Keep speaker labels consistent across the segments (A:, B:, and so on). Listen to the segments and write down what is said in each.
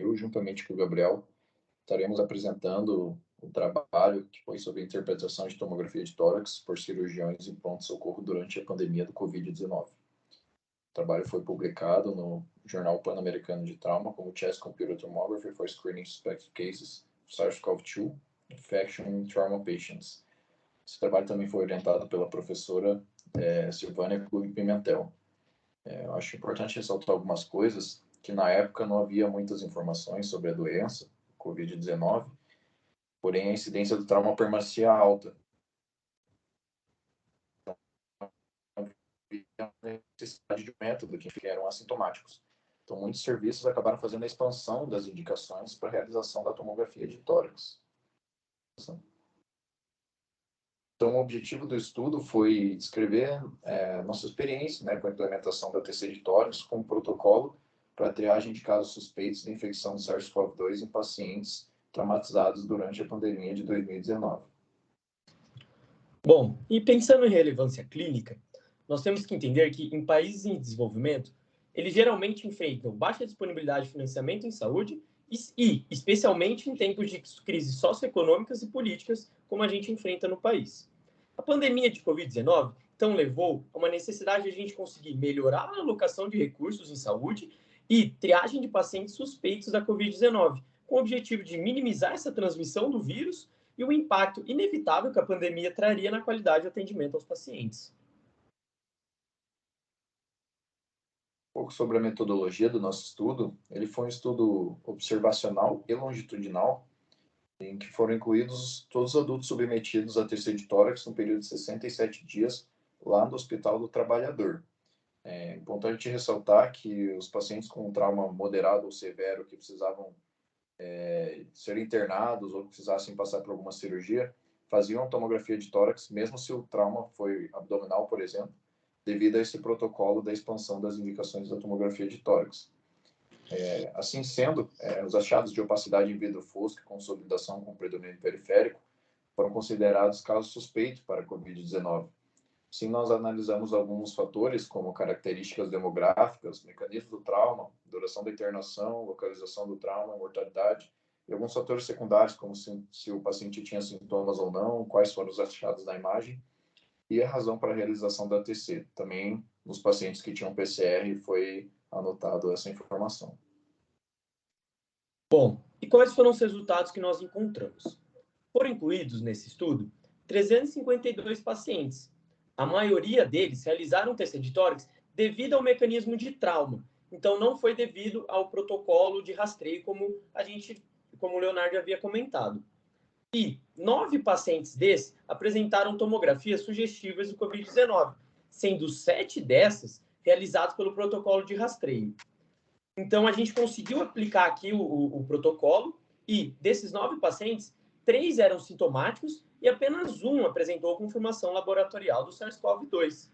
A: Eu, juntamente com o Gabriel, estaremos apresentando o trabalho que foi sobre a interpretação de tomografia de tórax por cirurgiões em pronto-socorro durante a pandemia do Covid-19. O trabalho foi publicado no Jornal Pan-Americano de Trauma como Chest Computed Tomography for Screening Suspected Cases of SARS-CoV-2 Infection in Trauma Patients. Esse trabalho também foi orientado pela professora Silvânia Clube Pimentel. Eu acho importante ressaltar algumas coisas, que na época não havia muitas informações sobre a doença, Covid-19, porém a incidência do trauma permanecia alta. Então, havia necessidade de um método que eram assintomáticos. Então, muitos serviços acabaram fazendo a expansão das indicações para a realização da tomografia de tórax. Então, o objetivo do estudo foi descrever nossa experiência, com a implementação da TC de tórax como protocolo para a triagem de casos suspeitos de infecção de SARS-CoV-2 em pacientes traumatizados durante a pandemia de 2019.
B: Bom, e pensando em relevância clínica, nós temos que entender que em países em desenvolvimento, eles geralmente enfrentam baixa disponibilidade de financiamento em saúde e especialmente em tempos de crises socioeconômicas e políticas, como a gente enfrenta no país. A pandemia de Covid-19, então, levou a uma necessidade de a gente conseguir melhorar a alocação de recursos em saúde e triagem de pacientes suspeitos da Covid-19, com o objetivo de minimizar essa transmissão do vírus e o impacto inevitável que a pandemia traria na qualidade de atendimento aos pacientes.
A: Um pouco sobre a metodologia do nosso estudo. Ele foi um estudo observacional e longitudinal, em que foram incluídos todos os adultos submetidos a TC de tórax no período de 67 dias lá no Hospital do Trabalhador. É importante ressaltar que os pacientes com trauma moderado ou severo que precisavam ser internados ou precisassem passar por alguma cirurgia, faziam tomografia de tórax, mesmo se o trauma foi abdominal, por exemplo, devido a esse protocolo da expansão das indicações da tomografia de tórax. Assim sendo, os achados de opacidade em vidro fosco e consolidação com predomínio periférico foram considerados casos suspeitos para a Covid-19. Sim, nós analisamos alguns fatores, como características demográficas, mecanismos do trauma, duração da internação, localização do trauma, mortalidade, e alguns fatores secundários, como se o paciente tinha sintomas ou não, quais foram os achados da imagem, e a razão para a realização da TC. Também, nos pacientes que tinham PCR, foi anotado essa informação.
B: Bom, e quais foram os resultados que nós encontramos? Foram incluídos nesse estudo 352 pacientes. A maioria deles realizaram TC de tórax devido ao mecanismo de trauma. Então, não foi devido ao protocolo de rastreio, como o Leonardo havia comentado. E 9 pacientes desses apresentaram tomografias sugestivas do Covid-19, sendo 7 dessas realizadas pelo protocolo de rastreio. Então, a gente conseguiu aplicar aqui o protocolo e, desses 9 pacientes, 3 eram sintomáticos e apenas um apresentou confirmação laboratorial do SARS-CoV-2.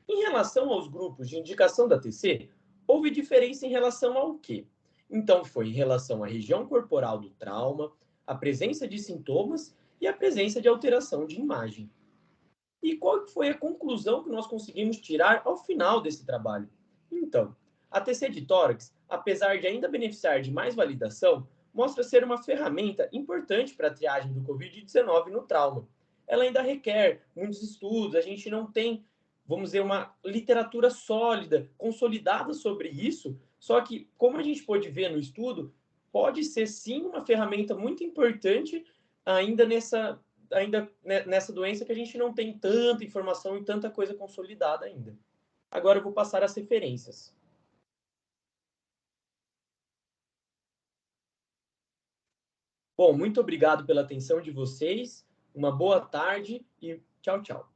B: Em relação aos grupos de indicação da TC, houve diferença em relação ao quê? Então, foi em relação à região corporal do trauma, a presença de sintomas e a presença de alteração de imagem. E qual foi a conclusão que nós conseguimos tirar ao final desse trabalho? Então, a TC de tórax, apesar de ainda beneficiar de mais validação, mostra ser uma ferramenta importante para a triagem do Covid-19 no trauma. Ela ainda requer muitos estudos, a gente não tem, vamos dizer, uma literatura sólida, consolidada sobre isso, só que, como a gente pôde ver no estudo, pode ser sim uma ferramenta muito importante ainda nessa doença que a gente não tem tanta informação e tanta coisa consolidada ainda. Agora eu vou passar as referências. Bom, muito obrigado pela atenção de vocês, uma boa tarde e tchau, tchau.